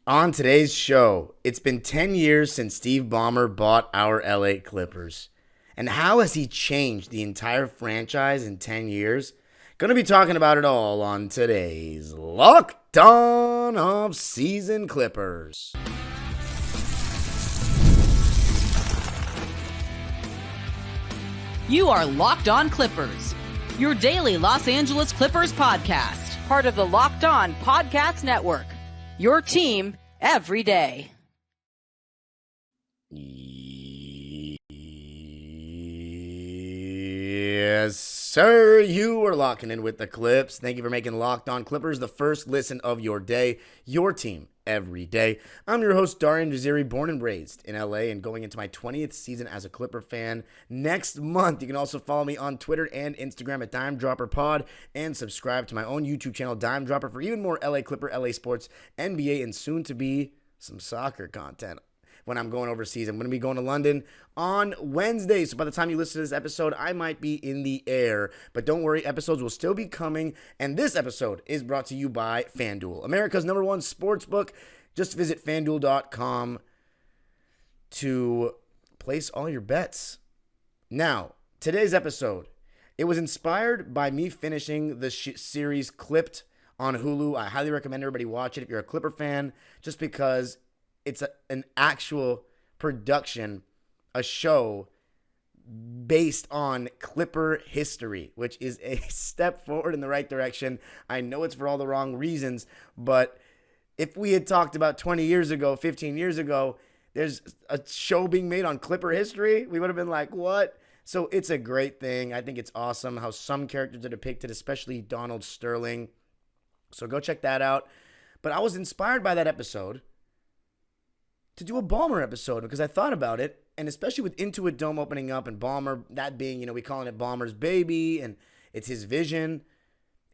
On today's show, it's been 10 years since Steve Ballmer bought our LA Clippers. And how has he changed the entire franchise in 10 years? Gonna be talking about it all on today's Locked On of Season Clippers. You are Locked On Clippers, your daily Los Angeles Clippers podcast, part of the Locked On Podcast Network. Your team every day. Yes, sir. You are locking in with the Clips. Thank you for making Locked On Clippers the first listen of your day, your team every day. I'm your host, Darian Vaziri, born and raised in LA and going into my 20th season as a Clipper fan next month. You can also follow me on Twitter and Instagram at Dime Dropper Pod and subscribe to my own YouTube channel, Dime Dropper, for even more LA Clipper, LA Sports, NBA, and soon to be some soccer content. When I'm going overseas, I'm going to be going to London on Wednesday. So by the time you listen to this episode, I might be in the air. But don't worry, episodes will still be coming. And this episode is brought to you by FanDuel, America's #1 sportsbook. Just visit FanDuel.com to place all your bets. Now, today's episode, it was inspired by me finishing the series Clipped on Hulu. I highly recommend everybody watch it if you're a Clipper fan, just because it's an actual production, a show based on Clipper history, which is a step forward in the right direction. I know it's for all the wrong reasons, but if we had talked about 20 years ago, 15 years ago, there's a show being made on Clipper history, we would have been like, what? So it's a great thing. I think it's awesome how some characters are depicted, especially Donald Sterling. So go check that out. But I was inspired by that episode to do a Ballmer episode because I thought about it, and especially with Intuit Dome opening up and Ballmer, that being, we calling it Ballmer's baby, and it's his vision.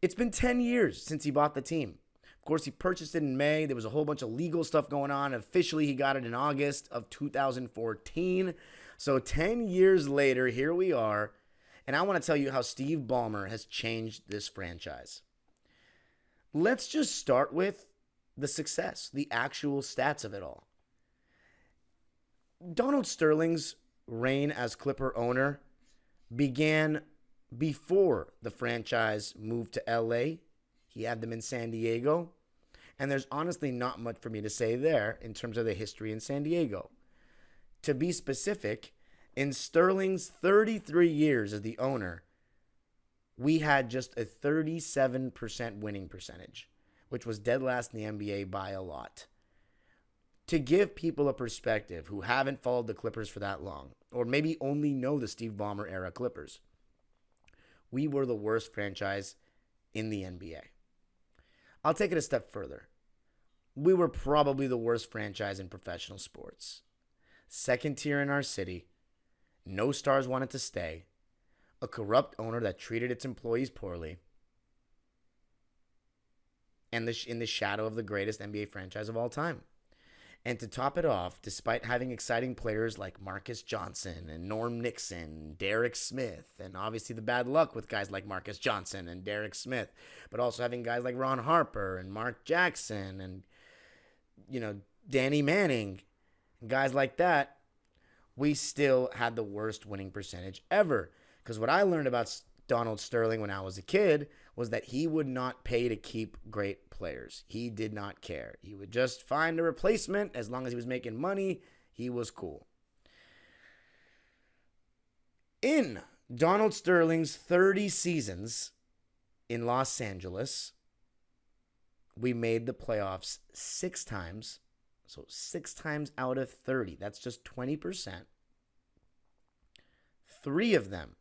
It's been 10 years since he bought the team. Of course, he purchased it in May. There was a whole bunch of legal stuff going on. Officially, he got it in August of 2014. So 10 years later, here we are, and I want to tell you how Steve Ballmer has changed this franchise. Let's just start with the success, the actual stats of it all. Donald Sterling's reign as Clipper owner began before the franchise moved to LA. He had them in San Diego. And there's honestly not much for me to say there in terms of the history in San Diego. To be specific, in Sterling's 33 years as the owner, we had just a 37% winning percentage, which was dead last in the NBA by a lot. To give people a perspective who haven't followed the Clippers for that long, or maybe only know the Steve Ballmer era Clippers, we were the worst franchise in the NBA. I'll take it a step further. We were probably the worst franchise in professional sports. Second tier in our city, no stars wanted to stay, a corrupt owner that treated its employees poorly, and in the shadow of the greatest NBA franchise of all time. And to top it off, despite having exciting players like Marcus Johnson and Norm Nixon, Derek Smith, and obviously the bad luck with guys like Marcus Johnson and Derek Smith, but also having guys like Ron Harper and Mark Jackson and, Danny Manning, and guys like that, we still had the worst winning percentage ever. Because what I learned about Donald Sterling when I was a kid was that he would not pay to keep great players. He did not care. He would just find a replacement. As long as he was making money, he was cool. In Donald Sterling's 30 seasons in Los Angeles, we made the playoffs 6 times. So 6 times out of 30. That's just 20%. 3 of them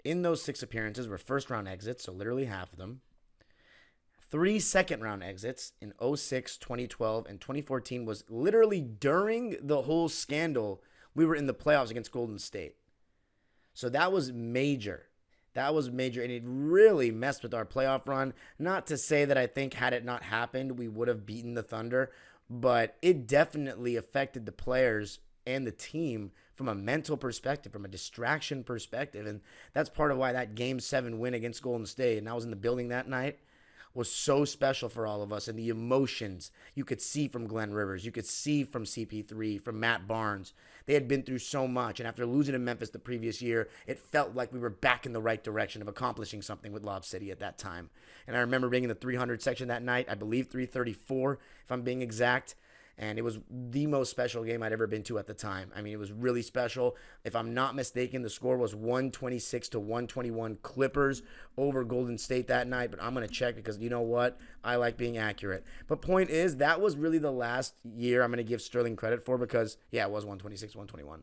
in those 6 appearances were first-round exits, so literally half of them. 3 second-round exits in 2006, 2012, and 2014 was literally during the whole scandal. We were in the playoffs against Golden State. So that was major. That was major, and it really messed with our playoff run. Not to say that I think had it not happened, we would have beaten the Thunder, but it definitely affected the players and the team from a mental perspective, from a distraction perspective. And that's part of why that Game 7 win against Golden State, and I was in the building that night, was so special for all of us, and the emotions you could see from Glenn Rivers, you could see from CP3, from Matt Barnes. They had been through so much, and after losing to Memphis the previous year, it felt like we were back in the right direction of accomplishing something with Lob City at that time. And I remember being in the 300 section that night, I believe 334, if I'm being exact. And it was the most special game I'd ever been to at the time. I mean, it was really special. If I'm not mistaken, the score was 126 to 121 Clippers over Golden State that night. But I'm going to check because you know what? I like being accurate. But point is, that was really the last year I'm going to give Sterling credit for because, yeah, it was 126, 121.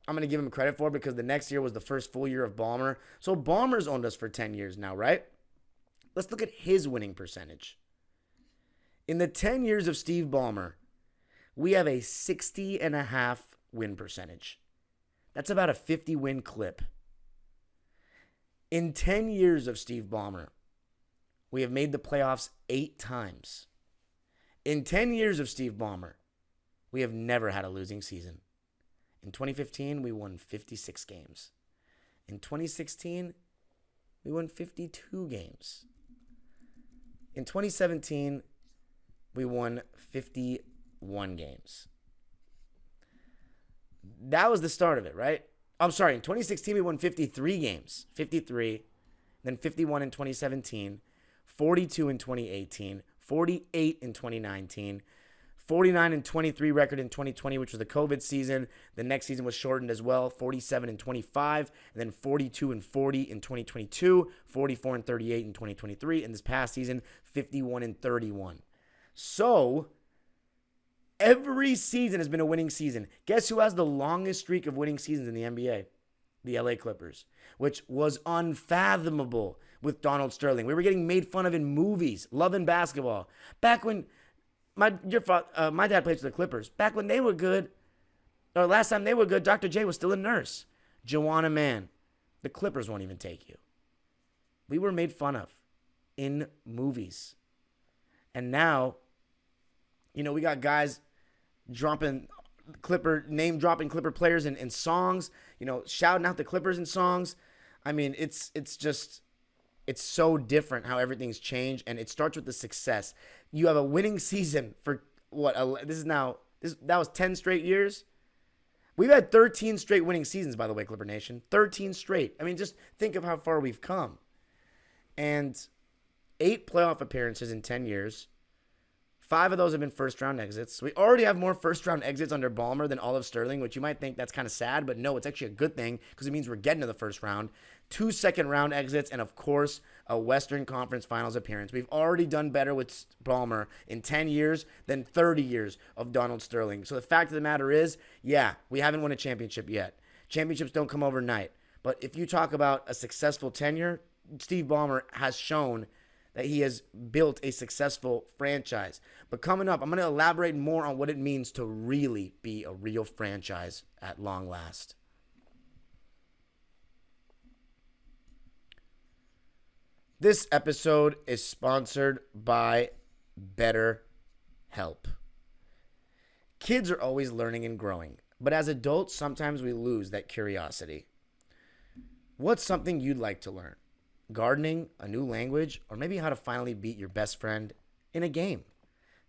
I'm going to give him credit for because the next year was the first full year of Ballmer. So Ballmer's owned us for 10 years now, right? Let's look at his winning percentage. In the 10 years of Steve Ballmer, we have a 60.5 win percentage. That's about a 50-win clip. In 10 years of Steve Ballmer, we have made the playoffs 8 times. In 10 years of Steve Ballmer, we have never had a losing season. In 2015, we won 56 games. In 2016, we won 52 games. In 2017, we won 51 games. That was the start of it, right? I'm sorry, in 2016, we won 53 games. 53, then 51 in 2017, 42 in 2018, 48 in 2019, 49 and 23 record in 2020, which was the COVID season. The next season was shortened as well, 47 and 25, and then 42 and 40 in 2022, 44 and 38 in 2023, and this past season, 51 and 31. So, every season has been a winning season. Guess who has the longest streak of winning seasons in the NBA? The LA Clippers, which was unfathomable with Donald Sterling. We were getting made fun of in movies, Love and Basketball. Back when my dad played for the Clippers. Back when they were good, or last time they were good, Dr. J was still a nurse. Joanna Man. The Clippers won't even take you. We were made fun of in movies. And now, you know, we got guys name-dropping Clipper players in songs, you know, shouting out the Clippers in songs. I mean, it's so different how everything's changed, and it starts with the success. You have a winning season for what? That was 10 straight years. We've had 13 straight winning seasons, by the way, Clipper Nation. 13 straight. I mean, just think of how far we've come. And 8 playoff appearances in 10 years. 5 of those have been first-round exits. We already have more first-round exits under Ballmer than all of Sterling, which you might think that's kind of sad, but no, it's actually a good thing because it means we're getting to the first round. 2 second-round exits, and of course, a Western Conference Finals appearance. We've already done better with Ballmer in 10 years than 30 years of Donald Sterling. So the fact of the matter is, yeah, we haven't won a championship yet. Championships don't come overnight. But if you talk about a successful tenure, Steve Ballmer has shown that he has built a successful franchise. But coming up, I'm going to elaborate more on what it means to really be a real franchise at long last. This episode is sponsored by BetterHelp. Kids are always learning and growing, but as adults, sometimes we lose that curiosity. What's something you'd like to learn? Gardening, a new language, or maybe how to finally beat your best friend in a game.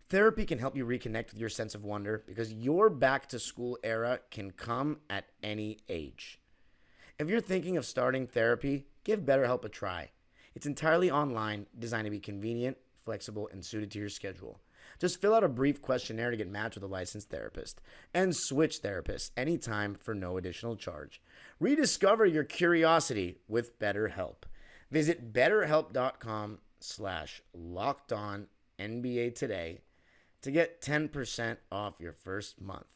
Therapy can help you reconnect with your sense of wonder because your back-to-school era can come at any age. If you're thinking of starting therapy, give BetterHelp a try. It's entirely online, designed to be convenient, flexible, and suited to your schedule. Just fill out a brief questionnaire to get matched with a licensed therapist and switch therapists anytime for no additional charge. Rediscover your curiosity with BetterHelp. Visit BetterHelp.com/LockedOnNBA today to get 10% off your first month.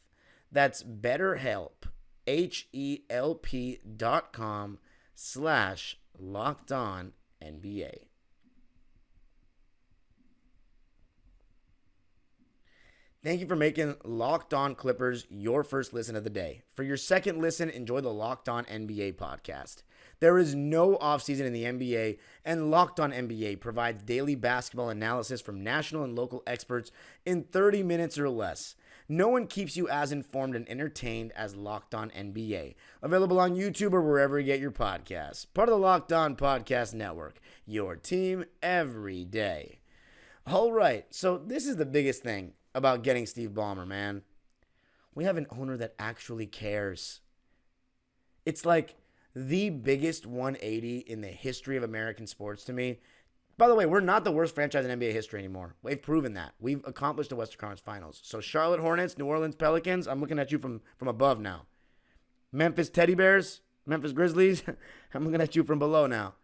That's BetterHelp, HELP.com/LockedOnNBA. Thank you for making Locked On Clippers your first listen of the day. For your second listen, enjoy the Locked On NBA podcast. There is no offseason in the NBA, and Locked On NBA provides daily basketball analysis from national and local experts in 30 minutes or less. No one keeps you as informed and entertained as Locked On NBA. Available on YouTube or wherever you get your podcasts. Part of the Locked On Podcast Network. Your team every day. All right, so this is the biggest thing about getting Steve Ballmer, man. We have an owner that actually cares. It's like the biggest 180 in the history of American sports to me. By the way, we're not the worst franchise in NBA history anymore. We've proven that. We've accomplished the Western Conference Finals. So Charlotte Hornets, New Orleans Pelicans, I'm looking at you from above now. Memphis Teddy Bears, Memphis Grizzlies, I'm looking at you from below now.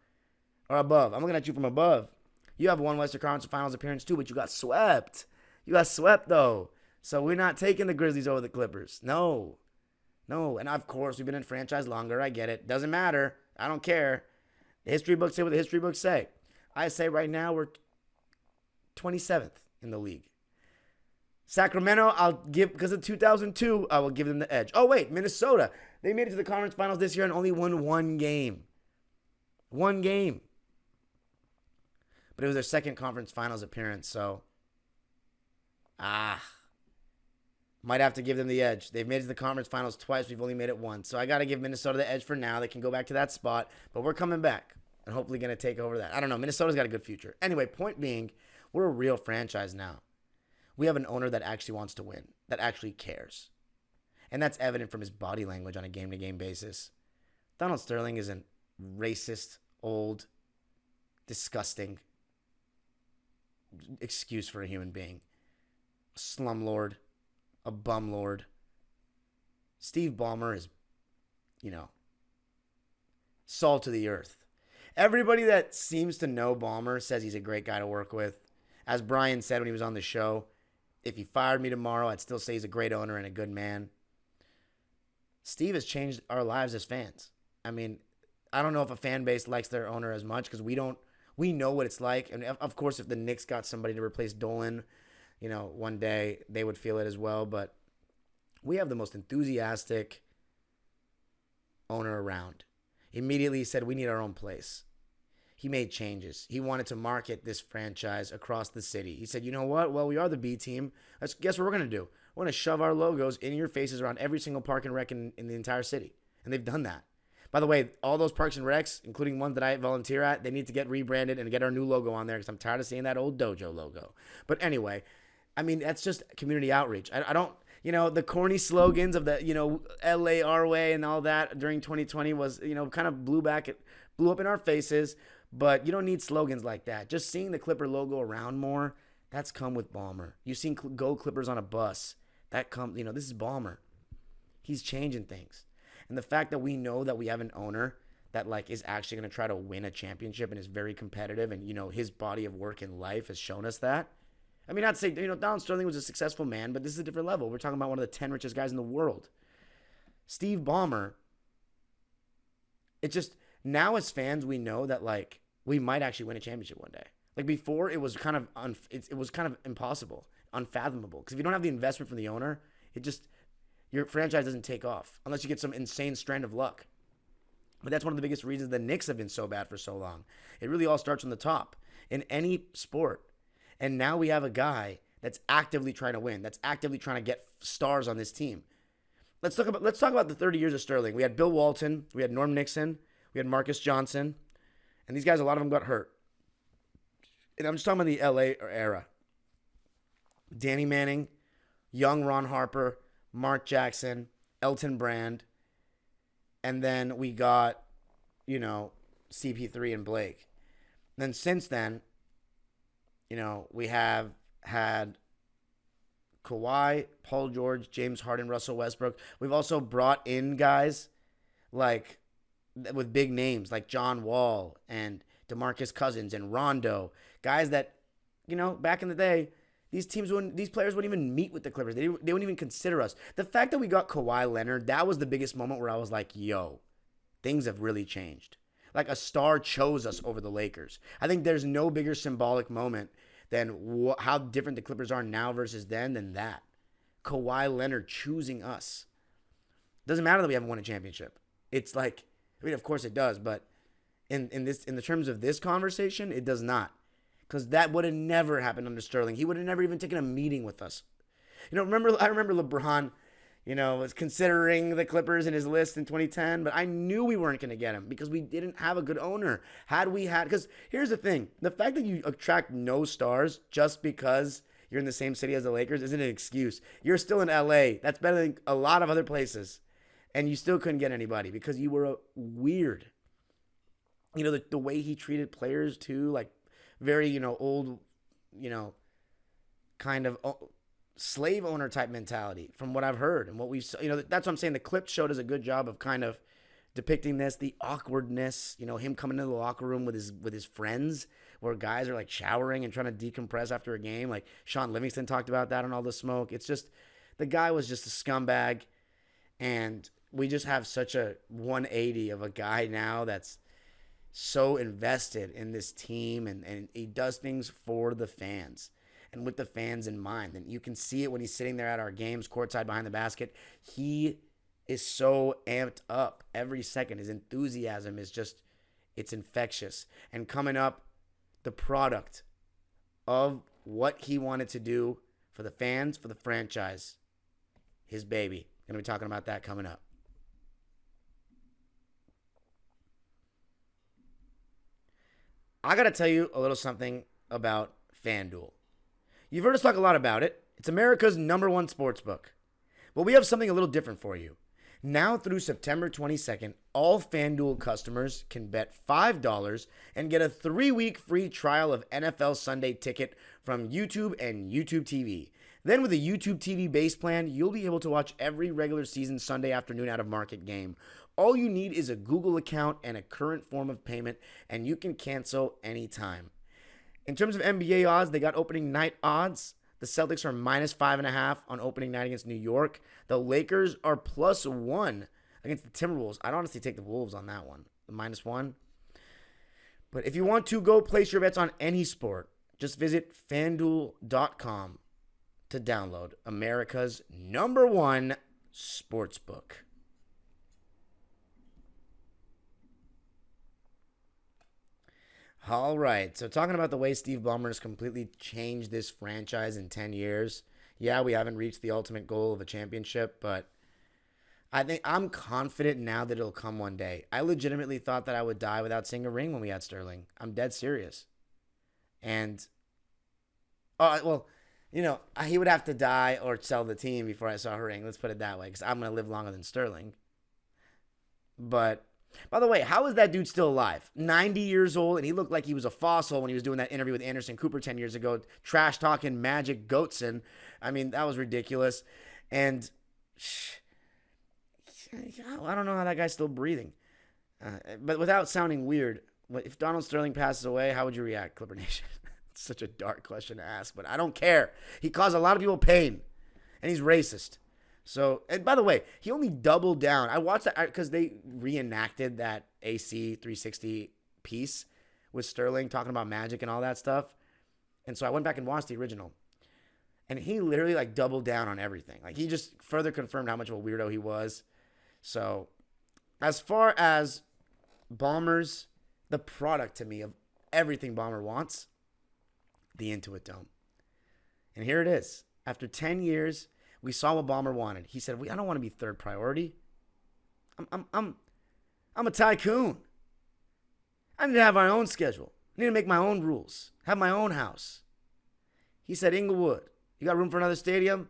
Or above. I'm looking at you from above. You have one Western Conference Finals appearance too, but you got swept. You got swept, though. So we're not taking the Grizzlies over the Clippers. No. And of course, we've been in franchise longer. I get it. Doesn't matter. I don't care. The history books say what the history books say. I say right now we're 27th in the league. Sacramento, I'll give, because of 2002, I will give them the edge. Oh, wait, Minnesota. They made it to the conference finals this year and only won one game. One game. But it was their second conference finals appearance, so might have to give them the edge. They've made it to the conference finals twice. We've only made it once. So I got to give Minnesota the edge for now. They can go back to that spot, but we're coming back and hopefully going to take over that. I don't know. Minnesota's got a good future. Anyway, point being, we're a real franchise now. We have an owner that actually wants to win, that actually cares. And that's evident from his body language on a game-to-game basis. Donald Sterling is a racist, old, disgusting excuse for a human being. A slumlord, a bumlord. Steve Ballmer is, salt of the earth. Everybody that seems to know Ballmer says he's a great guy to work with. As Brian said when he was on the show, if he fired me tomorrow, I'd still say he's a great owner and a good man. Steve has changed our lives as fans. I mean, I don't know if a fan base likes their owner as much because we know what it's like. And of course, if the Knicks got somebody to replace Dolan, one day they would feel it as well. But we have the most enthusiastic owner around. Immediately he said, we need our own place. He made changes. He wanted to market this franchise across the city. He said, you know what? Well, we are the B team. Guess what we're going to do? We're going to shove our logos in your faces around every single park and rec in the entire city. And they've done that. By the way, all those parks and recs, including ones that I volunteer at, they need to get rebranded and get our new logo on there because I'm tired of seeing that old dojo logo. But anyway, I mean, that's just community outreach. I don't, the corny slogans of the, LA our way and all that during 2020 was, kind of blew up in our faces. But you don't need slogans like that. Just seeing the Clipper logo around more, that's come with Ballmer. You've seen Go Clippers on a bus. That comes, this is Ballmer. He's changing things. And the fact that we know that we have an owner that is actually going to try to win a championship and is very competitive and, his body of work in life has shown us that. I mean, not to say, Donald Sterling was a successful man, but this is a different level. We're talking about one of the 10 richest guys in the world. Steve Ballmer, it's just, now as fans, we know that, we might actually win a championship one day. Before, it was kind of it was kind of impossible, unfathomable. Because if you don't have the investment from the owner, your franchise doesn't take off unless you get some insane strand of luck. But that's one of the biggest reasons the Knicks have been so bad for so long. It really all starts from the top in any sport. And now we have a guy that's actively trying to win, that's actively trying to get stars on this team. Let's talk about the 30 years of Sterling. We had Bill Walton, we had Norm Nixon, we had Marcus Johnson, and these guys, a lot of them got hurt. And I'm just talking about the LA era. Danny Manning, young Ron Harper, Mark Jackson, Elton Brand, and then we got, CP3 and Blake. And then since then, we have had Kawhi, Paul George, James Harden, Russell Westbrook. We've also brought in guys with big names like John Wall and DeMarcus Cousins and Rondo, guys that, back in the day, these players wouldn't even meet with the Clippers. They wouldn't even consider us. The fact that we got Kawhi Leonard, that was the biggest moment where I was like, yo, things have really changed. A star chose us over the Lakers. I think there's no bigger symbolic moment than how different the Clippers are now versus then than that. Kawhi Leonard choosing us. Doesn't matter that we haven't won a championship. It's like, I mean, of course it does, but in the terms of this conversation, it does not. Because that would have never happened under Sterling. He would have never even taken a meeting with us. I remember LeBron, was considering the Clippers in his list in 2010, but I knew we weren't going to get him because we didn't have a good owner. Because here's the thing. The fact that you attract no stars just because you're in the same city as the Lakers isn't an excuse. You're still in LA. That's better than a lot of other places. And you still couldn't get anybody because you were weird. The way he treated players too, like very, old, kind of slave owner type mentality from what I've heard and what we've, that's what I'm saying. The clip showed us a good job of kind of depicting this, the awkwardness, him coming into the locker room with his friends where guys are like showering and trying to decompress after a game. Like Sean Livingston talked about that on All the Smoke. It's just, the guy was just a scumbag. And we just have such a 180 of a guy now that's so invested in this team and he does things for the fans and with the fans in mind. And you can see it when he's sitting there at our games, courtside behind the basket. He is so amped up every second. His enthusiasm is just, it's infectious. And coming up, the product of what he wanted to do for the fans, for the franchise, his baby. Going to be talking about that coming up. I got to tell you a little something about FanDuel. You've heard us talk a lot about it. It's America's #1 sportsbook. But we have something a little different for you. Now through September 22nd, all FanDuel customers can bet $5 and get a 3-week free trial of NFL Sunday Ticket from YouTube and YouTube TV. Then with a YouTube TV base plan, you'll be able to watch every regular season Sunday afternoon out of market game. All you need is a Google account and a current form of payment, and you can cancel anytime. In terms of NBA odds, they got opening night odds. The Celtics are -5.5 on opening night against New York. The Lakers are +1 against the Timberwolves. I'd honestly take the Wolves on that one, the -1. But if you want to go place your bets on any sport, just visit FanDuel.com to download America's #1 sportsbook. All right, so talking about the way Steve Ballmer has completely changed this franchise in 10 years. Yeah, we haven't reached the ultimate goal of a championship, but I think I'm confident now that it'll come one day. I legitimately thought that I would die without seeing a ring when we had Sterling. I'm dead serious. And, he would have to die or sell the team before I saw a ring. Let's put it that way, because I'm going to live longer than Sterling. But by the way, how is that dude still alive? 90 years old, and he looked like he was a fossil when he was doing that interview with Anderson Cooper 10 years ago, trash-talking Magic Goatson. I mean, that was ridiculous. And I don't know how that guy's still breathing. But without sounding weird, if Donald Sterling passes away, how would you react, Clipper Nation? It's such a dark question to ask, but I don't care. He caused a lot of people pain, and he's racist. So, and by the way, he only doubled down. I watched that because they reenacted that AC 360 piece with Sterling talking about Magic and all that stuff. And so I went back and watched the original. And he literally doubled down on everything. He just further confirmed how much of a weirdo he was. So as far as Ballmer's, the product to me of everything Ballmer wants, the Intuit Dome. And here it is. After 10 years, we saw what Ballmer wanted. He said, I don't want to be third priority. I'm a tycoon. I need to have my own schedule. I need to make my own rules. Have my own house. He said, Inglewood, you got room for another stadium?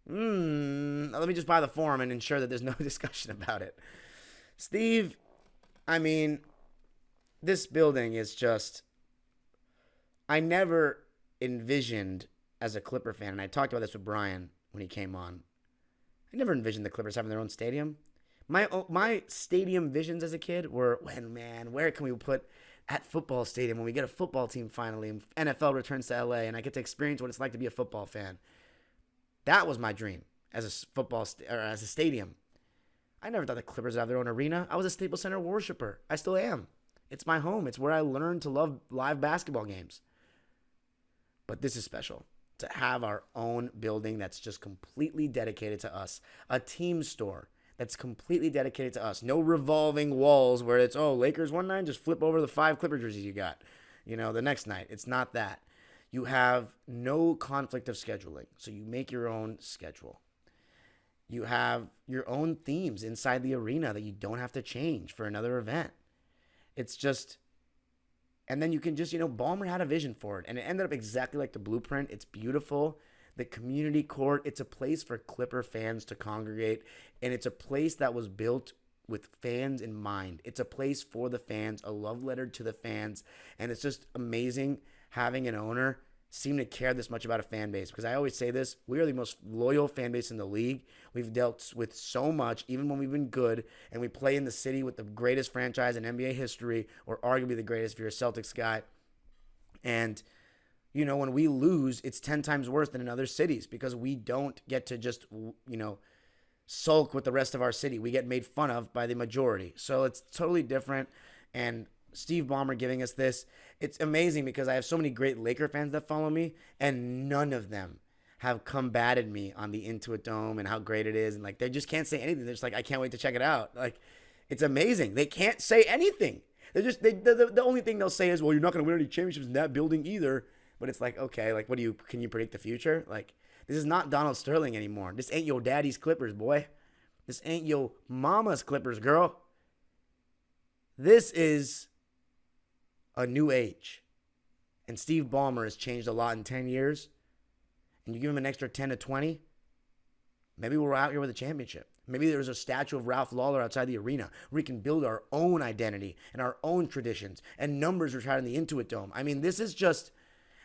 Let me just buy the Forum and ensure that there's no discussion about it. Steve, this building is just, I never envisioned as a Clipper fan, and I talked about this with Brian when he came on, I never envisioned the Clippers having their own stadium. My stadium visions as a kid were, where can we put at football stadium when we get a football team finally and NFL returns to LA and I get to experience what it's like to be a football fan. That was my dream as a stadium. I never thought the Clippers would have their own arena. I was a Staples Center worshiper. I still am. It's my home. It's where I learned to love live basketball games. But this is special. to have our own building that's just completely dedicated to us. A team store that's completely dedicated to us. No revolving walls where it's, oh, Lakers one night, just flip over the 5 Clipper jerseys you got, the next night. It's not that. You have no conflict of scheduling, so you make your own schedule. You have your own themes inside the arena that you don't have to change for another event. It's just, and then you can just, Ballmer had a vision for it, and it ended up exactly like the blueprint. It's beautiful. The community court, it's a place for Clipper fans to congregate, and it's a place that was built with fans in mind. It's a place for the fans, a love letter to the fans, and it's just amazing having an owner seem to care this much about a fan base, because I always say this, we are the most loyal fan base in the league. We've dealt with so much, even when we've been good, and we play in the city with the greatest franchise in NBA history, or arguably the greatest if you're a Celtics guy. And, when we lose, it's 10 times worse than in other cities, because we don't get to just, sulk with the rest of our city. We get made fun of by the majority. So it's totally different. And Steve Ballmer giving us this, it's amazing because I have so many great Laker fans that follow me, and none of them have combated me on the Intuit Dome and how great it is. And they just can't say anything. They're just like, I can't wait to check it out. It's amazing. They can't say anything. They're just, the only thing they'll say is, well, you're not going to win any championships in that building either. But it's like, okay, can you predict the future? This is not Donald Sterling anymore. This ain't your daddy's Clippers, boy. This ain't your mama's Clippers, girl. This is a new age. And Steve Ballmer has changed a lot in 10 years. And you give him an extra 10 to 20, maybe we're out here with a championship. Maybe there's a statue of Ralph Lawler outside the arena where we can build our own identity and our own traditions and numbers retired in the Intuit Dome. I mean, this is just...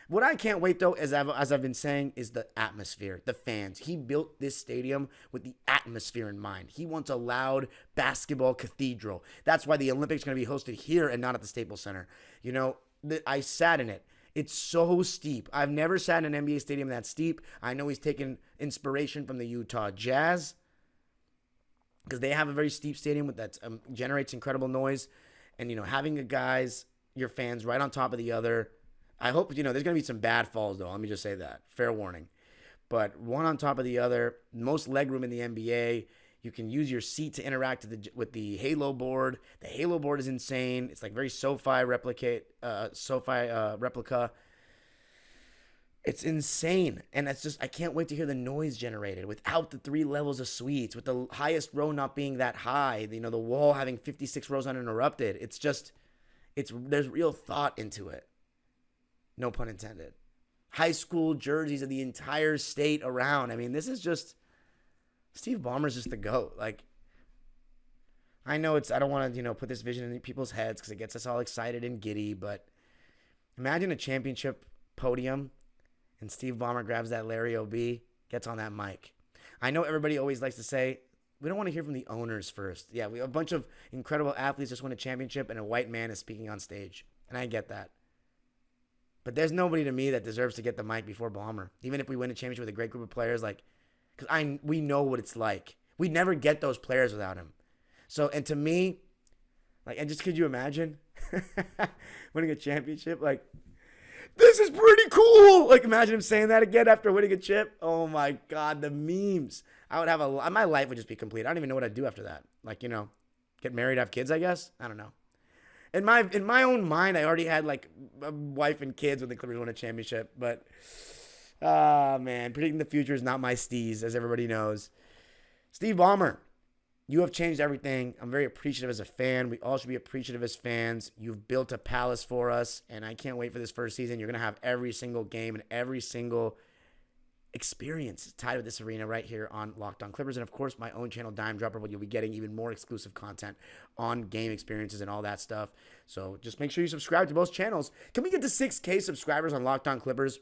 What I can't wait, though, as I've been saying, is the atmosphere, the fans. He built this stadium with the atmosphere in mind. He wants a loud basketball cathedral. That's why the Olympics are going to be hosted here and not at the Staples Center. I sat in it. It's so steep. I've never sat in an NBA stadium that steep. I know he's taken inspiration from the Utah Jazz because they have a very steep stadium that generates incredible noise. And, having your fans right on top of the other. I hope, there's going to be some bad falls, though. Let me just say that. Fair warning. But one on top of the other, most legroom in the NBA. You can use your seat to interact with the Halo board. The Halo board is insane. It's very SoFi replica. It's insane. And it's just, I can't wait to hear the noise generated without the 3 levels of suites, with the highest row not being that high, the wall having 56 rows uninterrupted. It's just, there's real thought into it. No pun intended. High school jerseys of the entire state around. I mean, this is just, Steve Ballmer's just the GOAT. I know I don't want to, put this vision in people's heads because it gets us all excited and giddy, but imagine a championship podium and Steve Ballmer grabs that Larry O.B., gets on that mic. I know everybody always likes to say, we don't want to hear from the owners first. Yeah, we have a bunch of incredible athletes just won a championship and a white man is speaking on stage. And I get that. But there's nobody to me that deserves to get the mic before Ballmer. Even if we win a championship with a great group of players, because we know what it's like. We'd never get those players without him. So, and to me, and just could you imagine winning a championship? This is pretty cool. Imagine him saying that again after winning a chip. Oh my God, the memes. I would have my life would just be complete. I don't even know what I'd do after that. Get married, have kids, I guess. I don't know. In my own mind, I already had a wife and kids when the Clippers won a championship. But, man, predicting the future is not my steez, as everybody knows. Steve Ballmer, you have changed everything. I'm very appreciative as a fan. We all should be appreciative as fans. You've built a palace for us, and I can't wait for this first season. You're going to have every single game and every single experience tied with this arena right here on Locked On Clippers. And, of course, my own channel, Dime Dropper, where you'll be getting even more exclusive content on game experiences and all that stuff. So just make sure you subscribe to both channels. Can we get to 6K subscribers on Locked On Clippers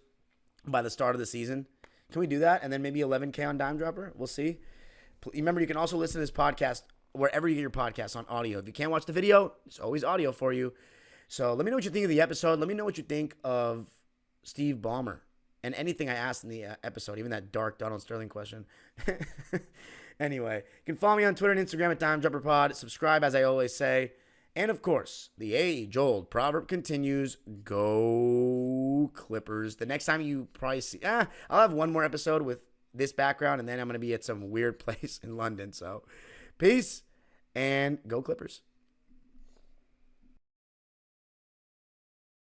by the start of the season? Can we do that? And then maybe 11K on Dime Dropper? We'll see. Remember, you can also listen to this podcast wherever you get your podcasts on audio. If you can't watch the video, it's always audio for you. So let me know what you think of the episode. Let me know what you think of Steve Ballmer. And anything I asked in the episode, even that dark Donald Sterling question. Anyway, you can follow me on Twitter and Instagram at DimeDropperPod. Subscribe, as I always say. And of course, the age-old proverb continues, go Clippers. The next time you probably see, I'll have one more episode with this background, and then I'm going to be at some weird place in London. So peace and go Clippers.